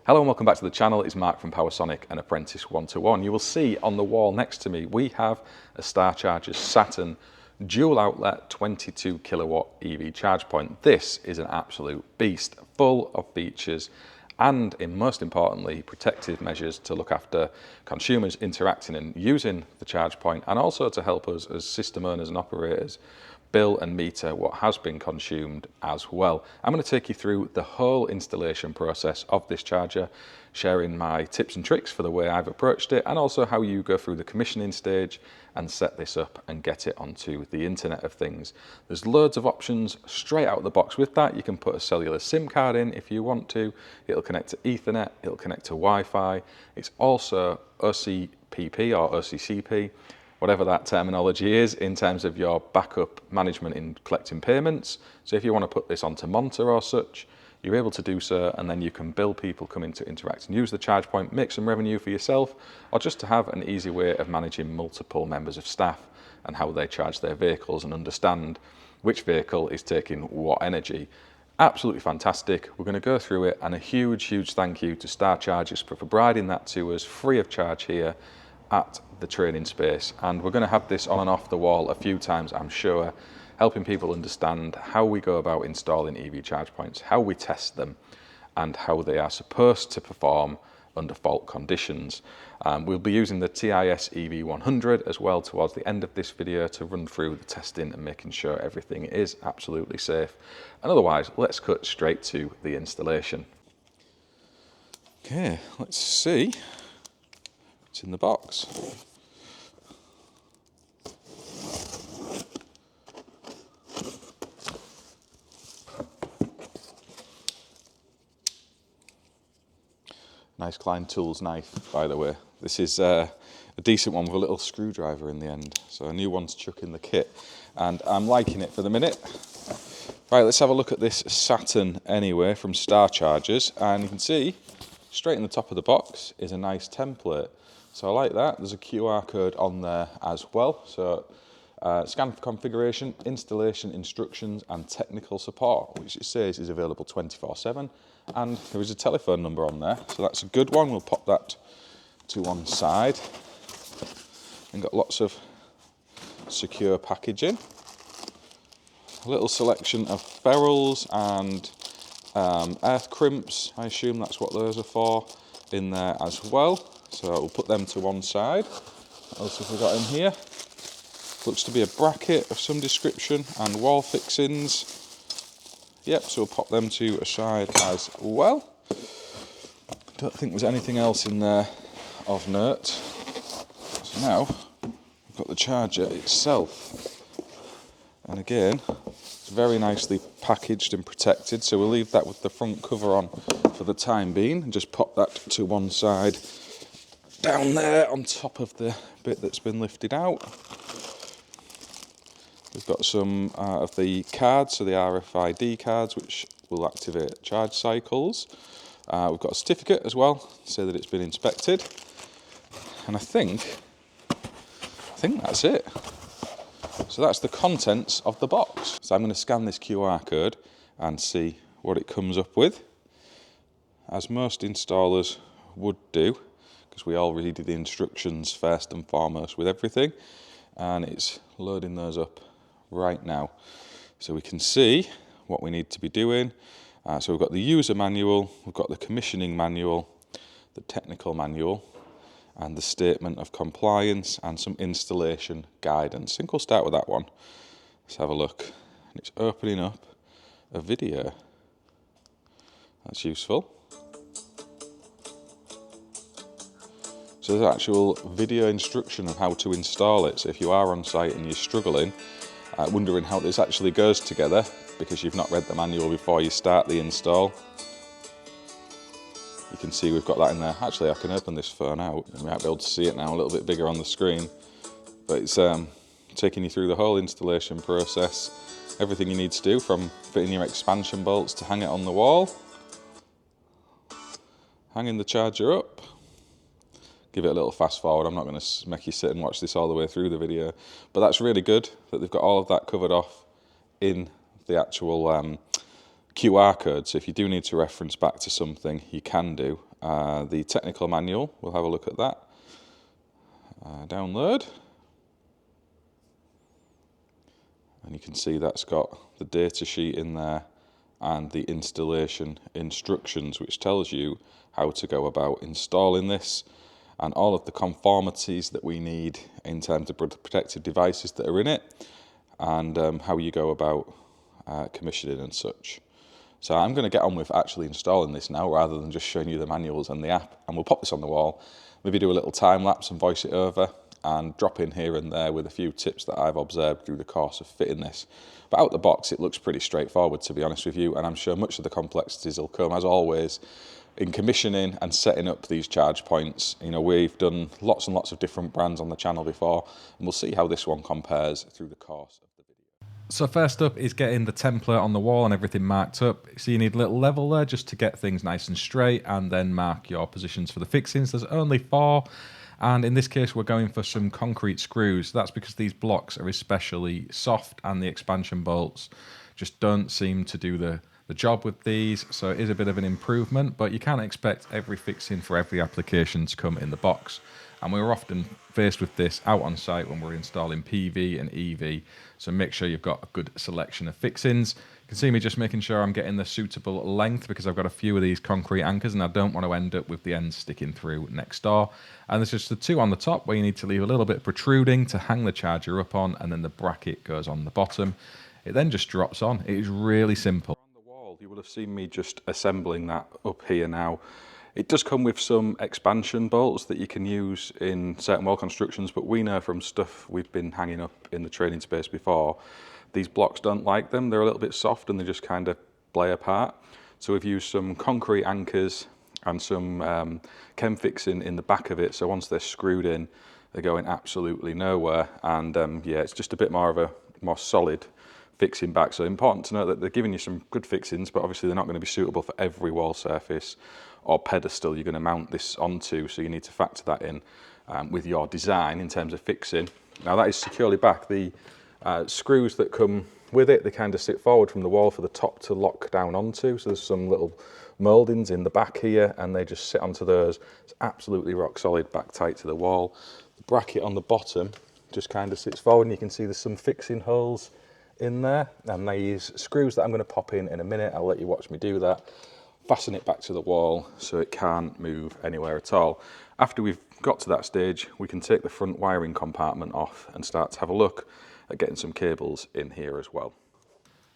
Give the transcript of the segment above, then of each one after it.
Hello and welcome back to the channel. It's Mark from PowerSonic and Apprentice 121. You will see on the wall next to me we have a Star Charge Saturn dual outlet 22 kilowatt EV charge point. This is an absolute beast, full of features and, most importantly, protective measures to look after consumers interacting and using the charge point, and also to help us as system owners and operators bill and meter what has been consumed as well. I'm going to take you through the whole installation process of this charger, sharing my tips and tricks for the way I've approached it, and also how you go through the commissioning stage and set this up and get it onto the Internet of Things. There's loads of options straight out of the box with that. You can put a cellular SIM card in if you want to. It'll connect to Ethernet, it'll connect to Wi-Fi. It's also OCPP or OCCP, whatever that terminology is, in terms of your backup management in collecting payments. So if you want to put this onto Monter or such, you're able to do so, and then you can bill people coming to interact and use the charge point, make some revenue for yourself, or just to have an easy way of managing multiple members of staff and how they charge their vehicles and understand which vehicle is taking what energy. Absolutely fantastic. We're going to go through it, and a huge thank you to Star Chargers for providing that to us free of charge here at the training space. And we're going to have this on and off the wall a few times, I'm sure, helping people understand how we go about installing EV charge points, how we test them, and how they are supposed to perform under fault conditions. We'll be using the TIS EV100 as well towards the end of this video to run through the testing and making sure everything is absolutely safe. And otherwise, let's cut straight to the installation. Okay, let's see what's in the box. Nice Klein Tools knife, by the way. This is a decent one with a little screwdriver in the end. So a new one's chuck in the kit, and I'm liking it for the minute. Right, let's have a look at this Saturn anyway from Star Chargers, and you can see straight in the top of the box is a nice template. So I like that. There's a QR code on there as well. So scan for configuration, installation instructions and technical support, which it says is available 24/7. And there is a telephone number on there. So that's a good one. We'll pop that to one side. And got lots of secure packaging. A little selection of ferrules and earth crimps. I assume that's what those are for, in there as well. So we'll put them to one side. What else have we got in here? Looks to be a bracket of some description and wall fixings. Yep, so we'll pop them to a side as well. Don't think there's anything else in there of note. So now we've got the charger itself. And again, it's very nicely packaged and protected. So we'll leave that with the front cover on for the time being and just pop that to one side down there on top of the bit that's been lifted out. We've got some of the cards, so the RFID cards, which will activate charge cycles. We've got a certificate as well to say that it's been inspected. And I think that's it. So that's the contents of the box. So I'm going to scan this QR code and see what it comes up with, as most installers would do, because we all read the instructions first and foremost with everything. And it's loading those up right now, so we can see what we need to be doing. So we've got the user manual, we've got the commissioning manual, the technical manual, and the statement of compliance, and some installation guidance. I think we'll start with that one. Let's have a look. And it's opening up a video. That's useful. So there's actual video instruction of how to install it. So if you are on site and you're struggling, wondering how this actually goes together because you've not read the manual before you start the install, you can see we've got that in there. Actually, I can open this phone out and we might be able to see it now a little bit bigger on the screen. But it's taking you through the whole installation process, everything you need to do, from fitting your expansion bolts to hang it on the wall, hanging the charger up. Give it a little fast forward. I'm not going to make you sit and watch this all the way through the video, but that's really good that they've got all of that covered off in the actual QR code. So if you do need to reference back to something, you can do, the technical manual. We'll have a look at that. Download. And you can see that's got the data sheet in there and the installation instructions, which tells you how to go about installing this and all of the conformities that we need in terms of protective devices that are in it, and how you go about commissioning and such. So I'm going to get on with actually installing this now rather than just showing you the manuals and the app, and we'll pop this on the wall, maybe do a little time lapse and voice it over and drop in here and there with a few tips that I've observed through the course of fitting this. But out the box it looks pretty straightforward, to be honest with you, and I'm sure much of the complexities will come, as always, in commissioning and setting up these charge points. You know, we've done lots and lots of different brands on the channel before, and we'll see how this one compares through the course of the video. So first up is getting the template on the wall and everything marked up. So you need a little level there just to get things nice and straight, and then mark your positions for the fixings. There's only 4, and in this case we're going for some concrete screws. That's because these blocks are especially soft and the expansion bolts just don't seem to do the job with these, so it is a bit of an improvement, but you can't expect every fixing for every application to come in the box. And we're often faced with this out on site when we're installing PV and EV, so make sure you've got a good selection of fixings. You can see me just making sure I'm getting the suitable length, because I've got a few of these concrete anchors and I don't want to end up with the ends sticking through next door. And there's just the 2 on the top where you need to leave a little bit protruding to hang the charger up on, and then the bracket goes on the bottom. It then just drops on. It is really simple. You will have seen me just assembling that up here now. It does come with some expansion bolts that you can use in certain wall constructions, but we know from stuff we've been hanging up in the training space before, these blocks don't like them. They're a little bit soft and they just kind of play apart. So we've used some concrete anchors and some chem fixing in the back of it, so once they're screwed in, they're going absolutely nowhere. And yeah, it's just a bit more of a more solid fixing back. So important to note that they're giving you some good fixings, but obviously they're not going to be suitable for every wall surface or pedestal you're going to mount this onto, so you need to factor that in with your design in terms of fixing. Now that is securely back. The screws that come with it, they kind of sit forward from the wall for the top to lock down onto, so there's some little mouldings in the back here and they just sit onto those. It's absolutely rock solid, back tight to the wall. The bracket on the bottom just kind of sits forward and you can see there's some fixing holes in there, and these screws that I'm going to pop in a minute, I'll let you watch me do that, fasten it back to the wall so it can't move anywhere at all. After we've got to that stage, we can take the front wiring compartment off and start to have a look at getting some cables in here as well.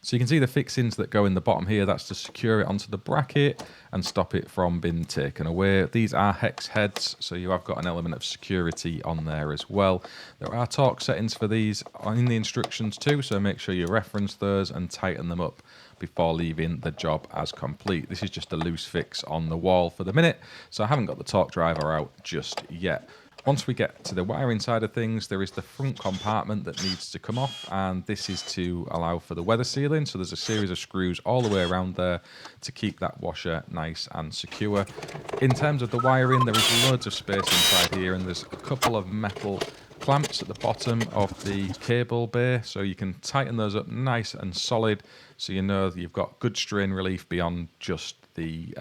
So you can see the fixings that go in the bottom here. That's to secure it onto the bracket and stop it from being taken away. These are hex heads, so you have got an element of security on there as well. There are torque settings for these in the instructions too, so make sure you reference those and tighten them up before leaving the job as complete. This is just a loose fix on the wall for the minute, so I haven't got the torque driver out just yet. Once we get to the wiring side of things, there is the front compartment that needs to come off, and this is to allow for the weather sealing. So there's a series of screws all the way around there to keep that washer nice and secure. In terms of the wiring, there is loads of space inside here, and there's a couple of metal clamps at the bottom of the cable bay, so you can tighten those up nice and solid, so you know that you've got good strain relief beyond just the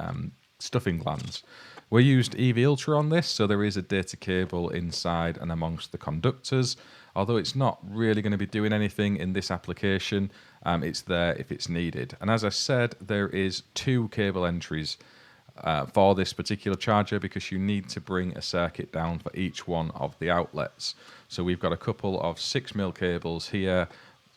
stuffing glands. We used EV Ultra on this, so there is a data cable inside and amongst the conductors. Although it's not really going to be doing anything in this application, it's there if it's needed. And as I said, there is 2 cable entries for this particular charger, because you need to bring a circuit down for each one of the outlets. So we've got a couple of 6mm cables here,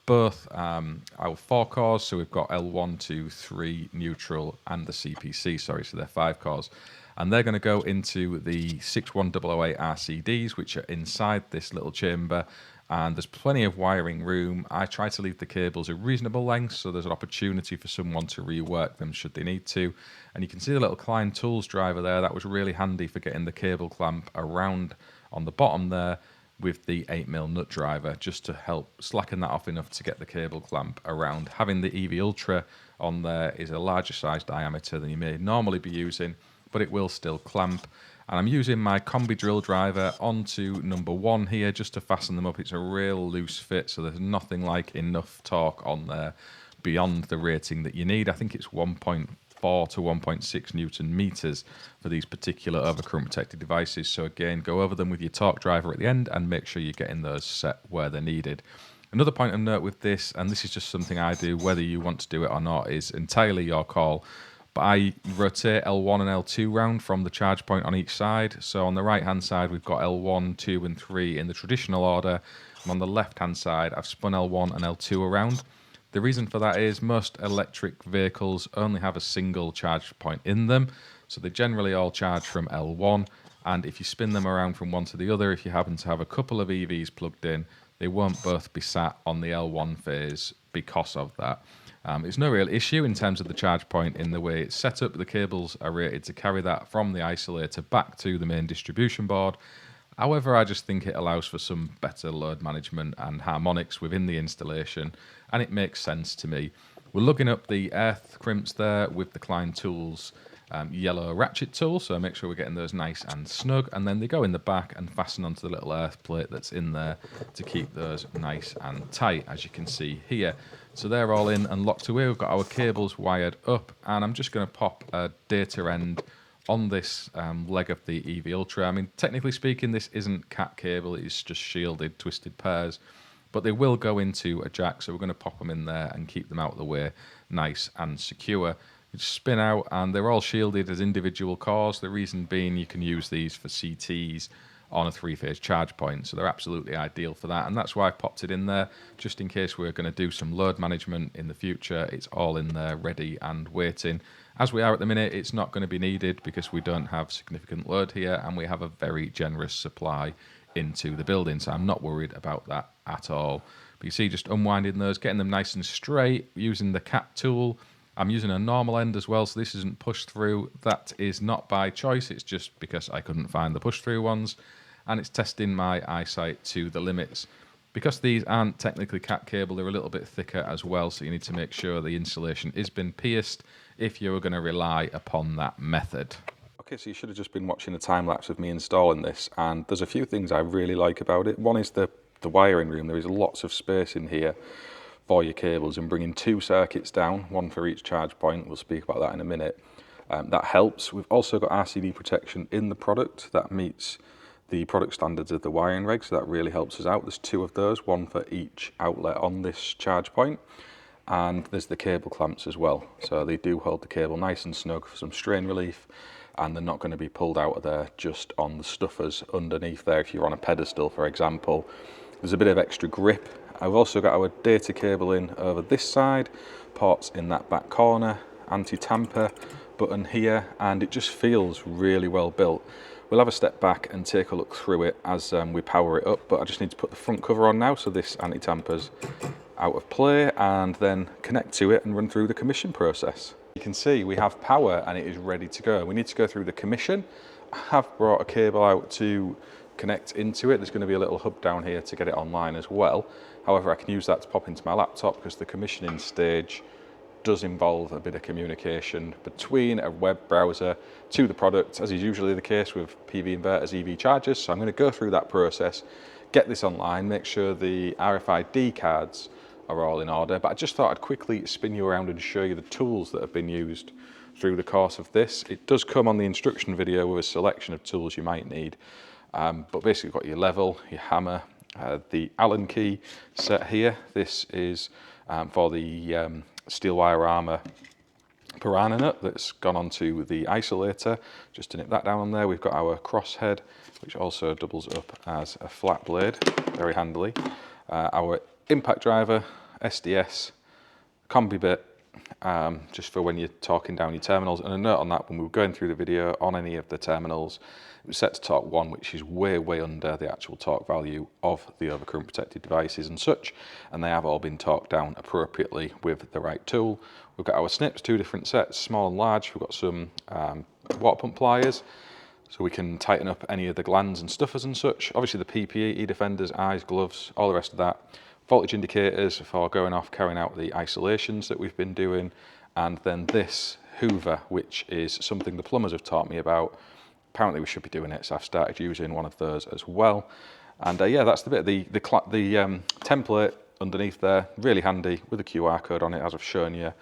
both our 4 cores, so we've got L1, 2, 3, neutral, and the CPC, sorry, so they're 5 cores. And they're going to go into the 61008 RCDs, which are inside this little chamber, and there's plenty of wiring room. I try to leave the cables a reasonable length, so there's an opportunity for someone to rework them should they need to. And you can see the little Klein Tools driver there. That was really handy for getting the cable clamp around on the bottom there with the 8mm nut driver, just to help slacken that off enough to get the cable clamp around. Having the EV Ultra on there is a larger size diameter than you may normally be using, but it will still clamp. And I'm using my combi drill driver onto number 1 here just to fasten them up. It's a real loose fit, so there's nothing like enough torque on there beyond the rating that you need. I think it's 1.5 1.4 to 1.6 Newton meters for these particular overcurrent protected devices. So again, go over them with your torque driver at the end and make sure you're getting those set where they're needed. Another point of note with this, and this is just something I do, whether you want to do it or not is entirely your call, but I rotate L1 and L2 round from the charge point on each side. So on the right hand side we've got L1, 2 and 3 in the traditional order, and on the left hand side I've spun L1 and L2 around. The reason for that is most electric vehicles only have a single charge point in them, so they generally all charge from L1, and if you spin them around from one to the other, if you happen to have a couple of EVs plugged in, they won't both be sat on the L1 phase because of that. It's no real issue in terms of the charge point in the way it's set up. The cables are rated to carry that from the isolator back to the main distribution board. However, I just think it allows for some better load management and harmonics within the installation, and it makes sense to me. We're lugging up the earth crimps there with the Klein Tools yellow ratchet tool, so make sure we're getting those nice and snug, and then they go in the back and fasten onto the little earth plate that's in there to keep those nice and tight, as you can see here. So they're all in and locked away. We've got our cables wired up, and I'm just going to pop a data end on this leg of the EV Ultra. I mean, technically speaking, this isn't cat cable, it's just shielded twisted pairs, but they will go into a jack, so we're going to pop them in there and keep them out of the way nice and secure. You just spin out, and they're all shielded as individual cores. The reason being you can use these for CTs on a 3-phase charge point, so they're absolutely ideal for that, and that's why I popped it in there, just in case we're going to do some load management in the future. It's all in there ready and waiting. As we are at the minute, it's not going to be needed because we don't have significant load here, and we have a very generous supply into the building, so I'm not worried about that at all. But you see, just unwinding those, getting them nice and straight using the cat tool. I'm using a normal end as well, so this isn't pushed through. That is not by choice, it's just because I couldn't find the push through ones, and it's testing my eyesight to the limits. Because these aren't technically cat cable, they're a little bit thicker as well, so you need to make sure the insulation has been pierced if you're going to rely upon that method. Okay, so you should have just been watching a time lapse of me installing this, and there's a few things I really like about it. One is the wiring room. There is lots of space in here for your cables, and bringing 2 circuits down, one for each charge point. We'll speak about that in a minute. That helps. We've also got RCD protection in the product that meets the product standards of the wiring reg, so that really helps us out. There's 2 of those, one for each outlet on this charge point, and there's the cable clamps as well, so they do hold the cable nice and snug for some strain relief, and they're not going to be pulled out of there just on the stuffers underneath there if you're on a pedestal, for example. There's a bit of extra grip. I've also got our data cable in over this side, ports in that back corner, anti-tamper button here, and it just feels really well built. We'll have a step back and take a look through it as we power it up, but I just need to put the front cover on now so this anti-tamper's out of play, and then connect to it and run through the commission process. You can see we have power and it is ready to go. We need to go through the commission. I have brought a cable out to connect into it. There's going to be a little hub down here to get it online as well. However, I can use that to pop into my laptop because the commissioning stage does involve a bit of communication between a web browser to the product, as is usually the case with PV inverters, EV chargers. So I'm going to go through that process, get this online, make sure the RFID cards are all in order. But I just thought I'd quickly spin you around and show you the tools that have been used through the course of this. It does come on the instruction video with a selection of tools you might need. But basically you've got your level, your hammer, the Allen key set here. This is for the steel wire armour piranha nut that's gone onto the isolator. Just to nip that down on there. We've got our crosshead, which also doubles up as a flat blade, very handily. Our impact driver, SDS, combi bit, just for when you're talking down your terminals. And a note on that, when we were going through the video on any of the terminals, it was set to torque 1, which is way under the actual torque value of the overcurrent protected devices and such, and they have all been torqued down appropriately with the right tool. We've got our snips, 2 different sets, small and large. We've got some water pump pliers, so we can tighten up any of the glands and stuffers and such. Obviously the PPE, e-defenders, eyes, gloves, all the rest of that. Voltage indicators for going off, carrying out the isolations that we've been doing, and then this Hoover, which is something the plumbers have taught me about. Apparently we should be doing it, so I've started using one of those as well. And yeah, that's the bit. The template underneath there, really handy with a QR code on it, as I've shown you.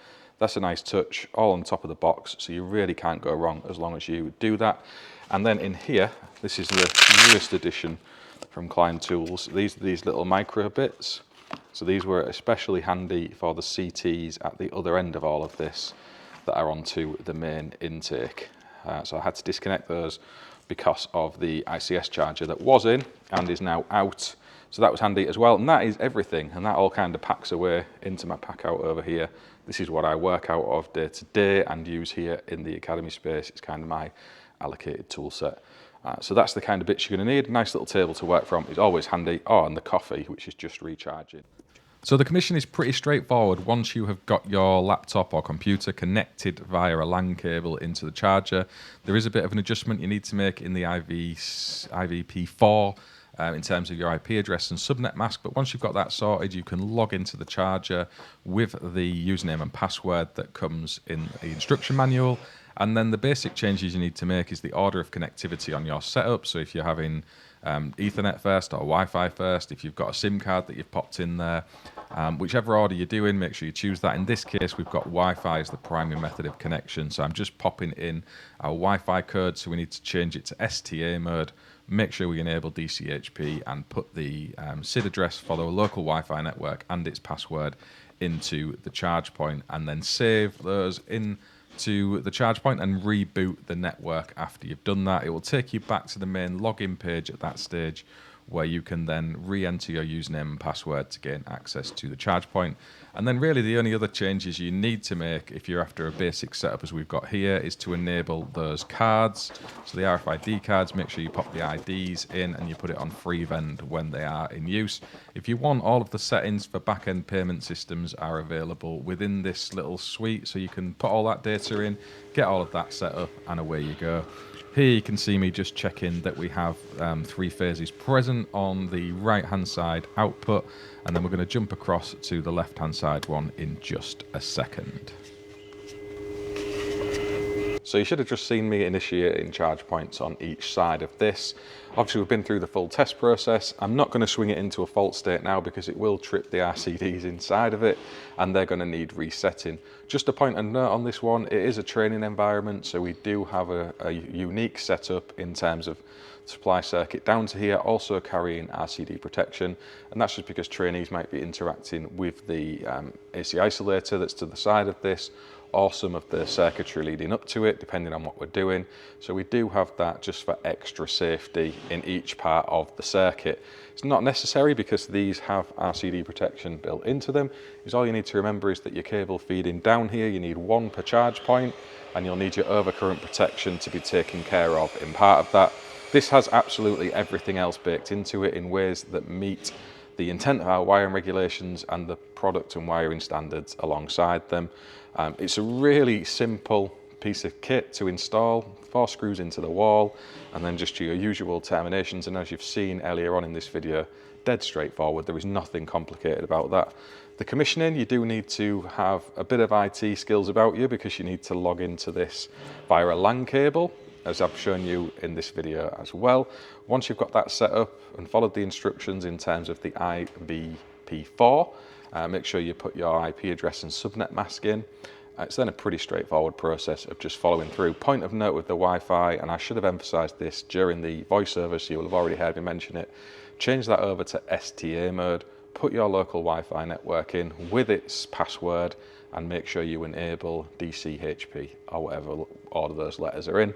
That's a nice touch, all on top of the box, so you really can't go wrong as long as you do that. And then in here, this is the newest addition from Klein Tools. These are these little micro bits. So these were especially handy for the CTs at the other end of all of this that are onto the main intake. So I had to disconnect those because of the ICS charger that was in and is now out. So that was handy as well. And that is everything. And that all kind of packs away into my pack out over here. This is what I work out of day to day and use here in the academy space. It's kind of my allocated tool set. So that's the kind of bits you're going to need. Nice little table to work from is always handy. Oh, and the coffee, which is just recharging. So the commission is pretty straightforward. Once you have got your laptop or computer connected via a LAN cable into the charger, there is a bit of an adjustment you need to make in the IVP4 in terms of your IP address and subnet mask. But once you've got that sorted, you can log into the charger with the username and password that comes in the instruction manual. And then the basic changes you need to make is the order of connectivity on your setup. So if you're having Ethernet first or Wi-Fi first, if you've got a SIM card that you've popped in there, whichever order you're doing, make sure you choose that. In this case, we've got Wi-Fi as the primary method of connection. So I'm just popping in our Wi-Fi code. So we need to change it to STA mode. Make sure we enable DCHP and put the SID address for the local Wi-Fi network and its password into the charge point, and then save those in to the charge point and reboot the network after you've done that. It will take you back to the main login page at that stage, where you can then re-enter your username and password to gain access to the charge point. And then really the only other changes you need to make if you're after a basic setup as we've got here is to enable those cards. So the RFID cards, make sure you pop the IDs in and you put it on free vend when they are in use. If you want, all of the settings for back-end payment systems are available within this little suite, so you can put all that data in, get all of that set up, and away you go. Here you can see me just checking that we have 3 phases present on the right hand side output, and then we're going to jump across to the left hand side one in just a second. So you should have just seen me initiating charge points on each side of this. Obviously we've been through the full test process. I'm not going to swing it into a fault state now because it will trip the RCDs inside of it and they're going to need resetting. Just a point of note on this one, it is a training environment, so we do have a unique setup in terms of supply circuit down to here, also carrying RCD protection, and that's just because trainees might be interacting with the AC isolator that's to the side of this, or some of the circuitry leading up to it, depending on what we're doing. So we do have that just for extra safety in each part of the circuit. It's not necessary because these have RCD protection built into them. Is all you need to remember is that your cable feeding down here, you need 1 per charge point, and you'll need your overcurrent protection to be taken care of in part of that. This has absolutely everything else baked into it in ways that meet the intent of our wiring regulations and the product and wiring standards alongside them. It's a really simple piece of kit to install, 4 screws into the wall, and then just your usual terminations. And as you've seen earlier on in this video, dead straightforward. There is nothing complicated about that. The commissioning, you do need to have a bit of IT skills about you because you need to log into this via a LAN cable, as I've shown you in this video as well. Once you've got that set up and followed the instructions in terms of the IVP4, make sure you put your IP address and subnet mask in. It's then a pretty straightforward process of just following through. Point of note with the Wi-Fi, and I should have emphasised this during the voiceover, so you will have already heard me mention it, change that over to STA mode, put your local Wi-Fi network in with its password, and make sure you enable DCHP or whatever order those letters are in,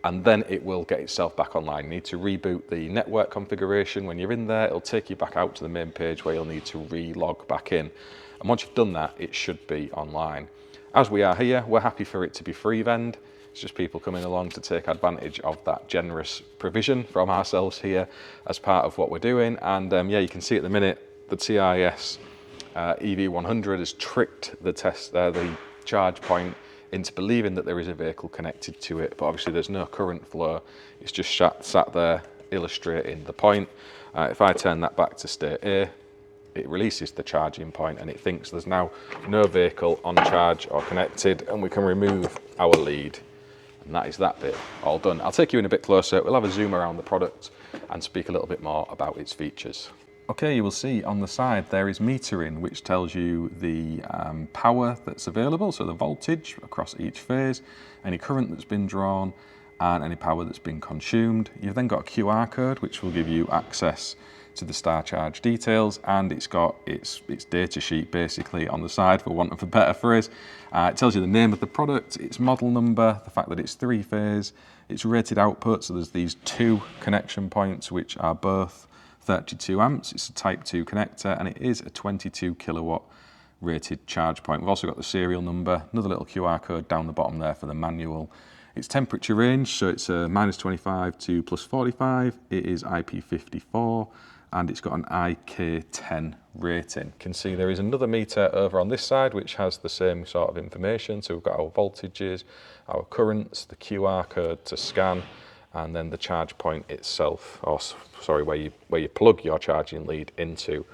and then it will get itself back online. You need to reboot the network configuration. When you're in there, it'll take you back out to the main page where you'll need to re-log back in. And once you've done that, it should be online. As we are here, we're happy for it to be free vend. It's just people coming along to take advantage of that generous provision from ourselves here as part of what we're doing. And yeah, you can see at the minute, the TIS EV100 has tricked the charge point into believing that there is a vehicle connected to it, but obviously there's no current flow. It's just sat there illustrating the point. If I turn that back to state A, it releases the charging point and it thinks there's now no vehicle on charge or connected, and we can remove our lead. And that is that bit all done. I'll take you in a bit closer. We'll have a zoom around the product and speak a little bit more about its features. Okay, you will see on the side there is metering, which tells you the power that's available, so the voltage across each phase, any current that's been drawn, and any power that's been consumed. You've then got a QR code, which will give you access to the Star Charge details, and it's got its data sheet basically on the side, for want of a better phrase. It tells you the name of the product, its model number, the fact that it's 3-phase, its rated output, so there's these 2 connection points which are both 32 amps, it's a type 2 connector, and it is a 22 kilowatt rated charge point. We've also got the serial number, another little QR code down the bottom there for the manual. Its temperature range, so it's a -25 to +45, it is IP54, and it's got an IK10 rating. You can see there is another meter over on this side which has the same sort of information, so we've got our voltages, our currents, the QR code to scan, and then the charge point itself, or sorry, where you plug your charging lead into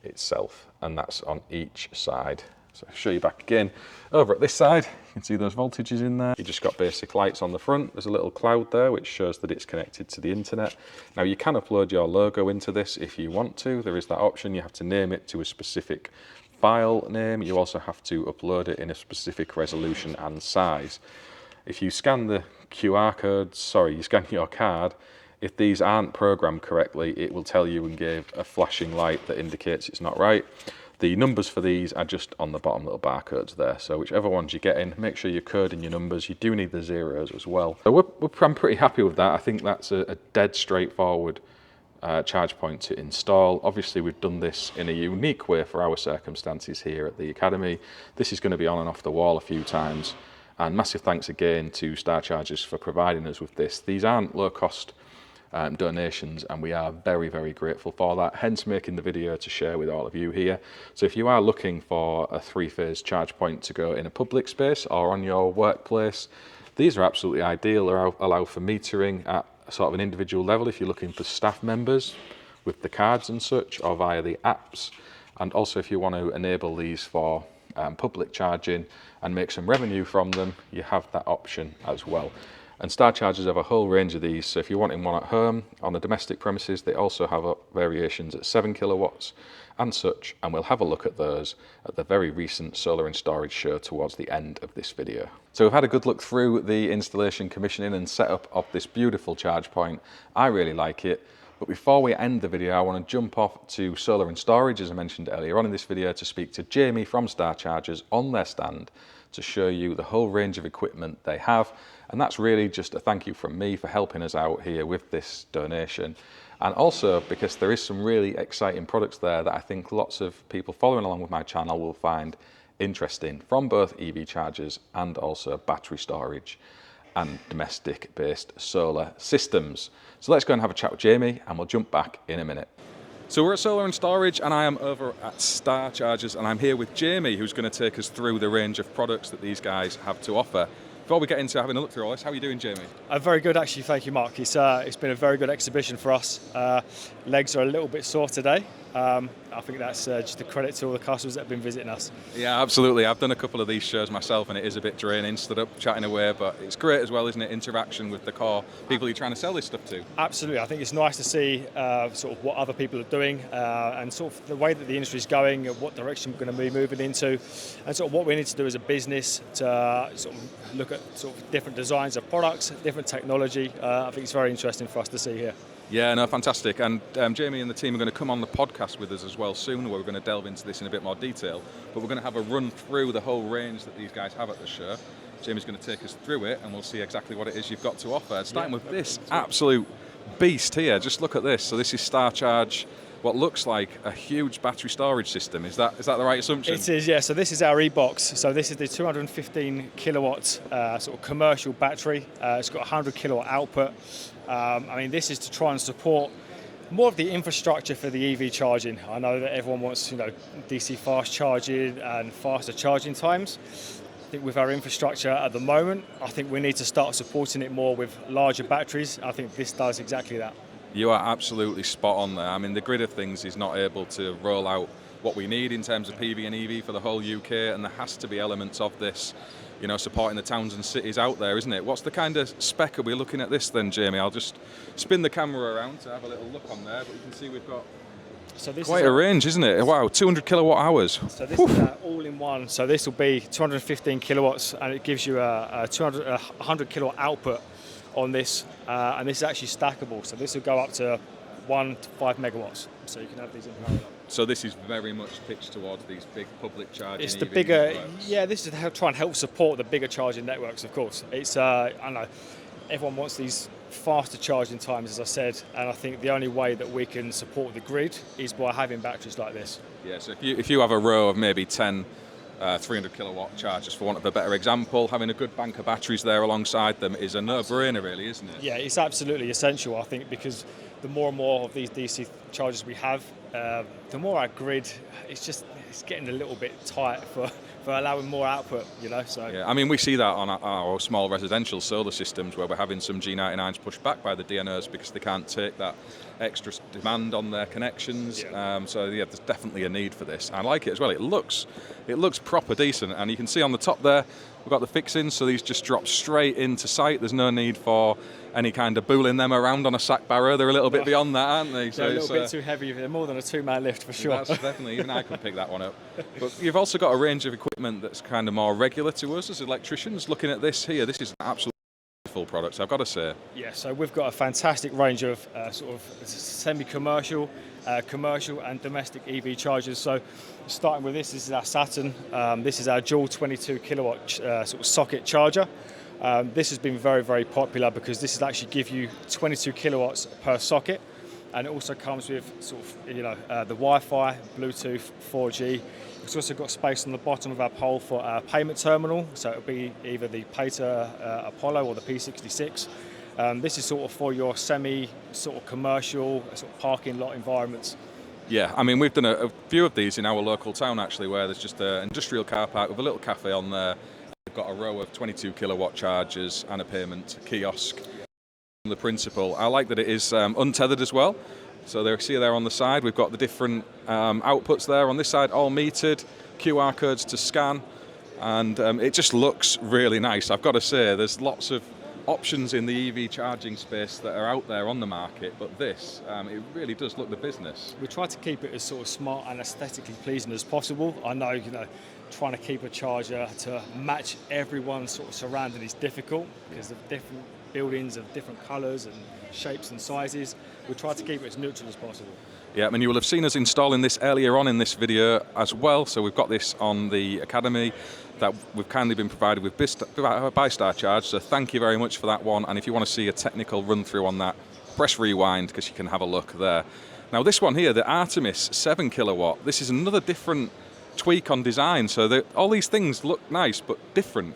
itself, and that's on each side. So I'll show you back again. Over at this side, you can see those voltages in there. You just got basic lights on the front. There's a little cloud there which shows that it's connected to the internet. Now you can upload your logo into this if you want to. There is that option. You have to name it to a specific file name. You also have to upload it in a specific resolution and size. If you scan the QR codes, sorry, you scan your card, if these aren't programmed correctly, it will tell you and give a flashing light that indicates it's not right. The numbers for these are just on the bottom little barcodes there, so whichever ones you get in, make sure you're coding your numbers. You do need the zeros as well. So I'm pretty happy with that. I think that's a dead straightforward charge point to install. Obviously we've done this in a unique way for our circumstances here at the Academy. This is going to be on and off the wall a few times, and massive thanks again to Star Chargers for providing us with this. These aren't low cost donations, and we are very, very grateful for that, hence making the video to share with all of you here. So if you are looking for a 3-phase charge point to go in a public space or on your workplace, these are absolutely ideal. They allow for metering at sort of an individual level if you're looking for staff members with the cards and such, or via the apps, and also if you want to enable these for public charging and make some revenue from them, you have that option as well. And Star Chargers have a whole range of these, so if you're wanting one at home, on the domestic premises, they also have variations at 7 kilowatts and such, and we'll have a look at those at the very recent Solar and Storage show towards the end of this video. So we've had a good look through the installation, commissioning and setup of this beautiful charge point. I really like it. But before we end the video, I want to jump off to Solar and Storage, as I mentioned earlier on in this video, to speak to Jamie from Star Chargers on their stand to show you the whole range of equipment they have. And that's really just a thank you from me for helping us out here with this donation. And also because there is some really exciting products there that I think lots of people following along with my channel will find interesting, from both EV chargers and also battery storage and domestic based solar systems. So let's go and have a chat with Jamie, and we'll jump back in a minute. So we're at Solar and Storage, and I am over at Star Chargers, and I'm here with Jamie, who's going to take us through the range of products that these guys have to offer. Before we get into having a look through all this, how are you doing, Jamie? Very good, actually. Thank you, Mark. It's been a very good exhibition for us. Legs are a little bit sore today. I think that's just a credit to all the customers that have been visiting us. Yeah, absolutely. I've done a couple of these shows myself, and it is a bit draining, stood up chatting away, but it's great as well, isn't it? Interaction with the core people you're trying to sell this stuff to. Absolutely. I think it's nice to see sort of what other people are doing and sort of the way that the industry is going, and what direction we're going to be moving into, and sort of what we need to do as a business to sort of look at sort of different designs of products, different technology. I think it's very interesting for us to see here. Yeah, no, fantastic. And Jamie and the team are going to come on the podcast with us as well soon, where we're going to delve into this in a bit more detail. But we're going to have a run through the whole range that these guys have at the show. Jamie's going to take us through it, and we'll see exactly what it is you've got to offer. Starting with this absolute beast here. Just look at this. So this is Star Charge, what looks like a huge battery storage system. Is that the right assumption? It is, yeah. So this is our e-box. So this is the 215 kilowatt sort of commercial battery. It's got 100 kilowatt output. I mean, this is to try and support more of the infrastructure for the EV charging. I know that everyone wants, DC fast charging and faster charging times. I think with our infrastructure at the moment, I think we need to start supporting it more with larger batteries. I think this does exactly that. You are absolutely spot on there. I mean, the grid of things is not able to roll out what we need in terms of PV and EV for the whole UK, and there has to be elements of this, supporting the towns and cities out there, isn't it? What's the kind of spec are we looking at this then, Jamie? I'll just spin the camera around to have a little look on there, but you can see we've got So this Quite is a range, isn't it? Wow, 200 kilowatt hours. So this is all-in-one. So this will be 215 kilowatts, and it gives you a 100 kilowatt output on this, and this is actually stackable. So this will go up to 1 to 5 megawatts. So you can have these in parallel. So this is very much pitched towards these big public charging. It's the EV bigger, networks. yeah. This is to try and help support the bigger charging networks. Of course, it's I don't know. Everyone wants these faster charging times, as I said, and I think the only way that we can support the grid is by having batteries like this. Yeah, so if you have a row of maybe 10 300 kilowatt chargers, for want of a better example, having a good bank of batteries there alongside them is a no-brainer, really, isn't it? Yeah, it's absolutely essential, I think, because the more and more of these DC chargers we have, the more our grid, it's getting a little bit tight for allowing more output, you know. So yeah, I mean, we see that on our small residential solar systems where we're having some G99s pushed back by the DNOs because they can't take that extra demand on their connections. Yeah. So yeah, there's definitely a need for this. I like it as well. It looks proper decent, and you can see on the top there we've got the fixings, so these just drop straight into site. There's no need for any kind of booling them around on a sack barrow. They're a little bit beyond that, aren't they? They're a little bit too heavy. They're more than a two-man lift for sure. That's definitely, even I can pick that one up. But you've also got a range of equipment that's kind of more regular to us as electricians. Looking at this here, this is an absolute full product, I've got to say. Yeah, so we've got a fantastic range of sort of semi-commercial, commercial and domestic EV chargers. So starting with this is our Saturn. This is our dual 22 kilowatt sort of socket charger. This has been very, very popular because this will actually give you 22 kilowatts per socket, and it also comes with sort of the Wi-Fi, Bluetooth, 4G. It's also got space on the bottom of our pole for our payment terminal, so it'll be either the Pater Apollo or the P66. This is sort of for your semi sort of commercial sort of parking lot environments. Yeah, I mean, we've done a few of these in our local town actually, where there's just an industrial car park with a little cafe on there. We've got a row of 22 kilowatt chargers and a payment kiosk. The principle, I like that it is untethered as well. So there, see there on the side, we've got the different outputs there on this side, all metered, QR codes to scan, and it just looks really nice. I've got to say, there's lots of options in the EV charging space that are out there on the market, but this, it really does look the business. We try to keep it as sort of smart and aesthetically pleasing as possible. I know, trying to keep a charger to match everyone's sort of surrounding is difficult because of different buildings of different colours and shapes and sizes. We try to keep it as neutral as possible. Yeah, and you will have seen us installing this earlier on in this video as well. So we've got this on the Academy that we've kindly been provided with by Star Charge. So thank you very much for that one. And if you want to see a technical run through on that, press rewind because you can have a look there. Now this one here, the Artemis 7 kilowatt, this is another different tweak on design. So all these things look nice but different.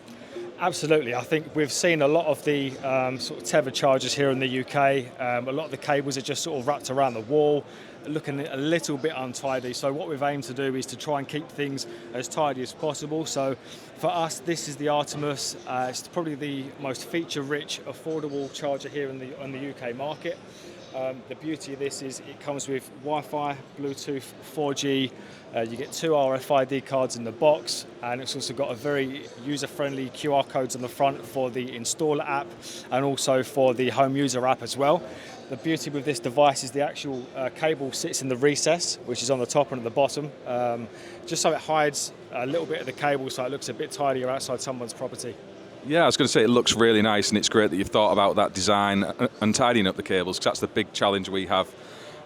Absolutely. I think we've seen a lot of the sort of tethered chargers here in the UK. A lot of the cables are just sort of wrapped around the wall, looking a little bit untidy. So what we've aimed to do is to try and keep things as tidy as possible. So for us, this is the Artemis. It's probably the most feature-rich, affordable charger here in the UK market. The beauty of this is it comes with Wi-Fi, Bluetooth, 4G. You get 2 RFID cards in the box, and it's also got a very user-friendly QR codes on the front for the installer app and also for the home user app as well. The beauty with this device is the actual cable sits in the recess, which is on the top and at the bottom, just so it hides a little bit of the cable so it looks a bit tidier outside someone's property. Yeah, I was going to say it looks really nice, and it's great that you've thought about that design and tidying up the cables, because that's the big challenge we have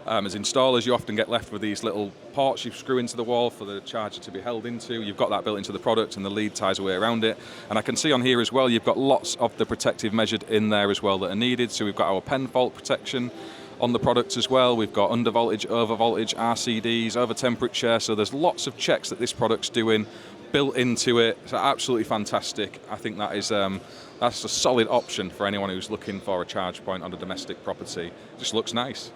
as installers. You often get left with these little ports you screw into the wall for the charger to be held into. You've got that built into the product, and the lead ties away around it. And I can see on here as well, you've got lots of the protective measured in there as well that are needed. So we've got our pen fault protection on the product as well. We've got under voltage, over voltage, RCDs, over temperature. So there's lots of checks that this product's doing built into it. So absolutely fantastic. I think that is that's a solid option for anyone who's looking for a charge point on a domestic property. It just looks nice.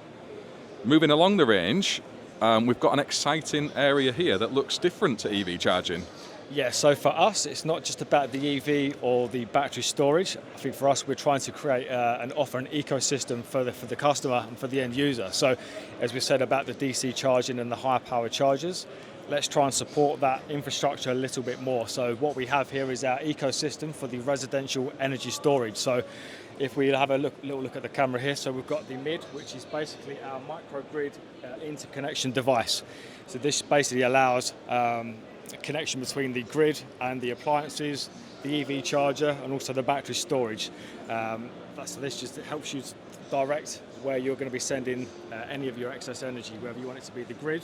Moving along the range, we've got an exciting area here that looks different to EV charging. Yeah, so for us, it's not just about the EV or the battery storage. I think for us, we're trying to create and offer an ecosystem for the customer and for the end user. So as we said about the DC charging and the higher power chargers, let's try and support that infrastructure a little bit more. So what we have here is our ecosystem for the residential energy storage. So if we have a little look at the camera here, so we've got the mid, which is basically our microgrid interconnection device. So this basically allows a connection between the grid and the appliances, the EV charger, and also the battery storage. So this just helps you direct where you're going to be sending any of your excess energy, whether you want it to be the grid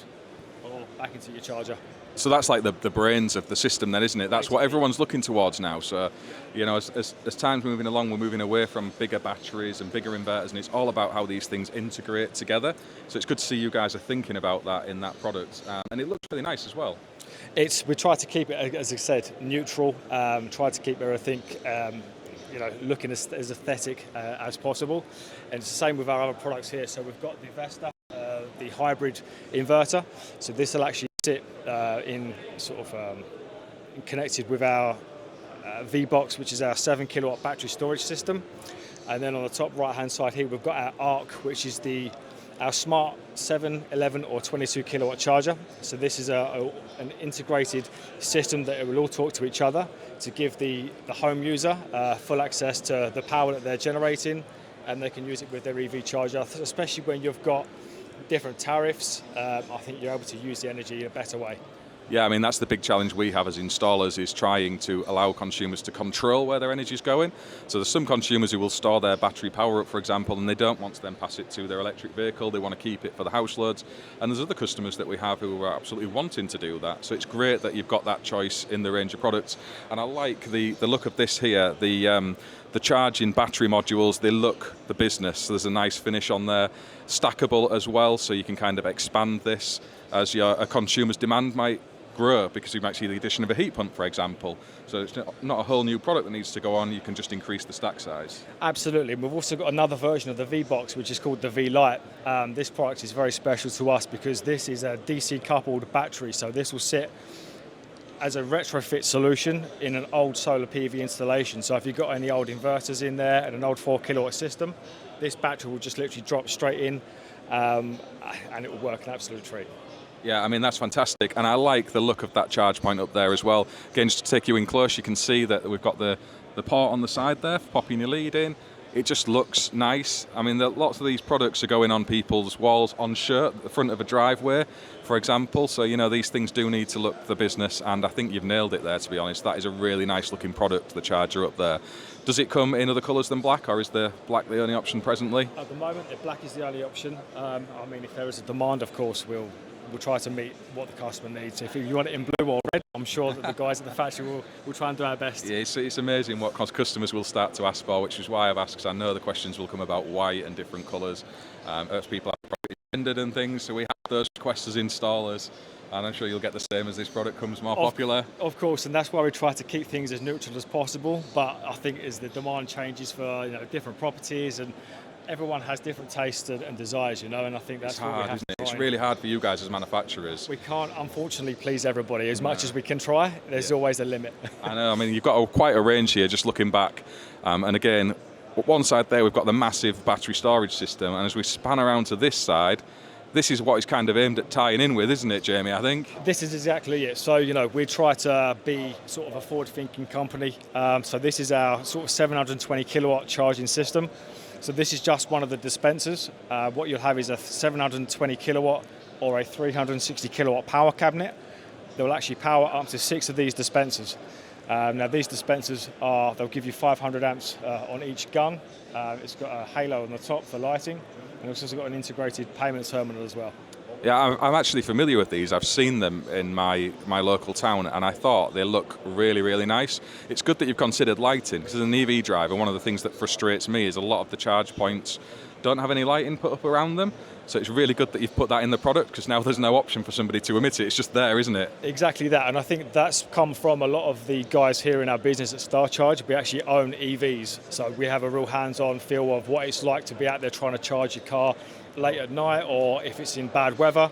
or back into your charger. So that's like the brains of the system then, isn't it? That's what everyone's looking towards now. So, you know, as time's moving along, we're moving away from bigger batteries and bigger inverters, and it's all about how these things integrate together. So it's good to see you guys are thinking about that in that product. And it looks really nice as well. We try to keep it, as I said, neutral, try to keep everything looking as aesthetic as possible. And it's the same with our other products here. So we've got the Vesta, the hybrid inverter. So this will actually sit in sort of connected with our V-Box, which is our 7 kilowatt battery storage system. And then on the top right hand side here, we've got our Arc, which is our smart 7, 11 or 22 kilowatt charger. So this is an integrated system that it will all talk to each other to give the home user full access to the power that they're generating, and they can use it with their EV charger, especially when you've got different tariffs. I think you're able to use the energy in a better way. Yeah, I mean, that's the big challenge we have as installers, is trying to allow consumers to control where their energy is going. So there's some consumers who will store their battery power up, for example, and they don't want to then pass it to their electric vehicle. They want to keep it for the house loads. And there's other customers that we have who are absolutely wanting to do that. So it's great that you've got that choice in the range of products. And I like the look of this here, the charging battery modules. They look the business. So there's a nice finish on there. Stackable as well, so you can kind of expand this as a consumer's demand might grow, because you might see the addition of a heat pump, for example. So it's not a whole new product that needs to go on, you can just increase the stack size. Absolutely. We've also got another version of the V-Box, which is called the V-Lite. This product is very special to us because this is a DC coupled battery, so this will sit as a retrofit solution in an old solar PV installation. So if you've got any old inverters in there and an old 4 kilowatt system, this battery will just literally drop straight in and it will work an absolute treat. Yeah, I mean, that's fantastic, and I like the look of that charge point up there as well. Again, just to take you in close, you can see that we've got the port on the side there for popping your lead in. It just looks nice. I mean, lots of these products are going on people's walls on shirt at the front of a driveway, for example. So, you know, these things do need to look the business, and I think you've nailed it there, to be honest. That is a really nice looking product, the charger up there. Does it come in other colours than black, or is the black the only option presently? At the moment, the black is the only option. I mean, if there is a demand, of course, we'll try to meet what the customer needs. If you want it in blue or red, I'm sure that the guys at the factory will try and do our best. Yeah, it's amazing what customers will start to ask for, which is why I've asked, because I know the questions will come about white and different colours. As people have property rendered and things, so we have those requests as installers, and I'm sure you'll get the same as this product becomes more popular. Of course, and that's why we try to keep things as neutral as possible, but I think as the demand changes for different properties, and everyone has different tastes and desires, and I think that's what we have to try. It's really hard for you guys as manufacturers. We can't, unfortunately, please everybody as much as we can try. There's always a limit. I know. I mean, you've got quite a range here, just looking back. And again, one side there, we've got the massive battery storage system, and as we span around to this side, this is what it's kind of aimed at tying in with, isn't it, Jamie, I think? This is exactly it. So, we try to be sort of a forward-thinking company. So this is our sort of 720 kilowatt charging system. So this is just one of the dispensers. What you'll have is a 720 kilowatt or a 360 kilowatt power cabinet that will actually power up to 6 of these dispensers. Now these dispensers they'll give you 500 amps on each gun. It's got a halo on the top for lighting, and it's also got an integrated payment terminal as well. Yeah, I'm actually familiar with these. I've seen them in my local town, and I thought they look really, really nice. It's good that you've considered lighting, because as an EV driver, one of the things that frustrates me is a lot of the charge points don't have any lighting put up around them. So it's really good that you've put that in the product, because now there's no option for somebody to emit it. It's just there, isn't it? Exactly that, and I think that's come from a lot of the guys here in our business at Star Charge. We actually own EVs, so we have a real hands-on feel of what it's like to be out there trying to charge your car late at night, or if it's in bad weather.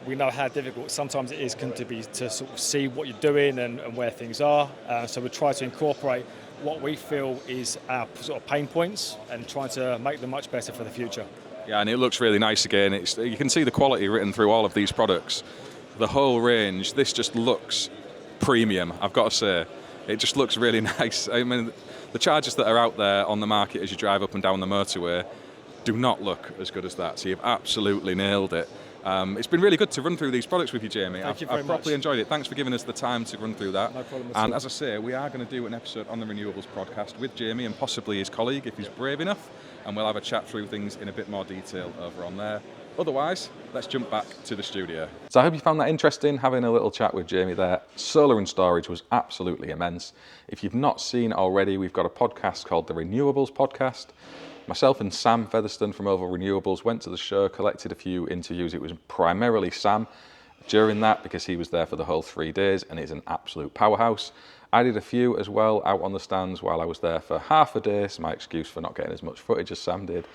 We know how difficult sometimes it is to sort of see what you're doing and where things are. So we try to incorporate what we feel is our sort of pain points and trying to make them much better for the future. Yeah, and it looks really nice again. You can see the quality written through all of these products. The whole range, this just looks premium, I've got to say. It just looks really nice. I mean, the chargers that are out there on the market as you drive up and down the motorway do not look as good as that. So you've absolutely nailed it. It's been really good to run through these products with you, Jamie. Thank you very I've much. properly enjoyed it. Thanks for giving us the time to run through that. No problem at And all. as I say, we are going to do an episode on the Renewables podcast with Jamie and possibly his colleague if he's brave enough. And we'll have a chat through things in a bit more detail over on there. Otherwise, let's jump back to the studio. So I hope you found that interesting, having a little chat with Jamie there. Solar and storage was absolutely immense. If you've not seen already, we've got a podcast called the Renewables Podcast. Myself and Sam Featherstone from Over Renewables went to the show, collected a few interviews. It was primarily Sam during that because he was there for the whole 3 days and is an absolute powerhouse. I did a few as well out on the stands while I was there for half a day, so my excuse for not getting as much footage as Sam did.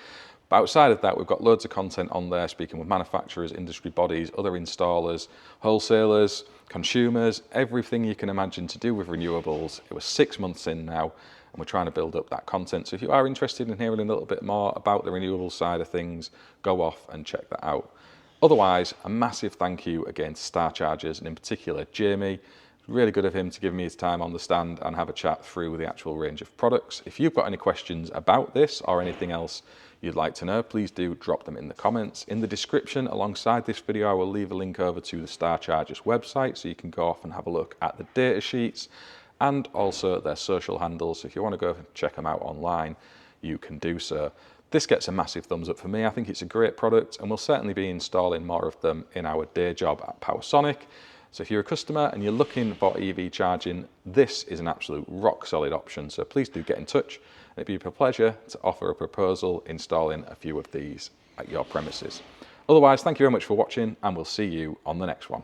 But outside of that, we've got loads of content on there, speaking with manufacturers, industry bodies, other installers, wholesalers, consumers, everything you can imagine to do with renewables. It was 6 months in now, and we're trying to build up that content. So if you are interested in hearing a little bit more about the renewable side of things, go off and check that out. Otherwise, a massive thank you again to Star Chargers, and in particular Jamie. Really good of him to give me his time on the stand and have a chat through the actual range of products. If you've got any questions about this or anything else you'd like to know, please do drop them in the comments. In the description alongside this video, I will leave a link over to the Star Chargers website so you can go off and have a look at the data sheets and also their social handles. So if you want to go and check them out online, you can do so. This gets a massive thumbs up for me. I think it's a great product and we'll certainly be installing more of them in our day job at PowerSonic. So if you're a customer and you're looking for EV charging, this is an absolute rock solid option. So please do get in touch. And it'd be a pleasure to offer a proposal installing a few of these at your premises. Otherwise, thank you very much for watching and we'll see you on the next one.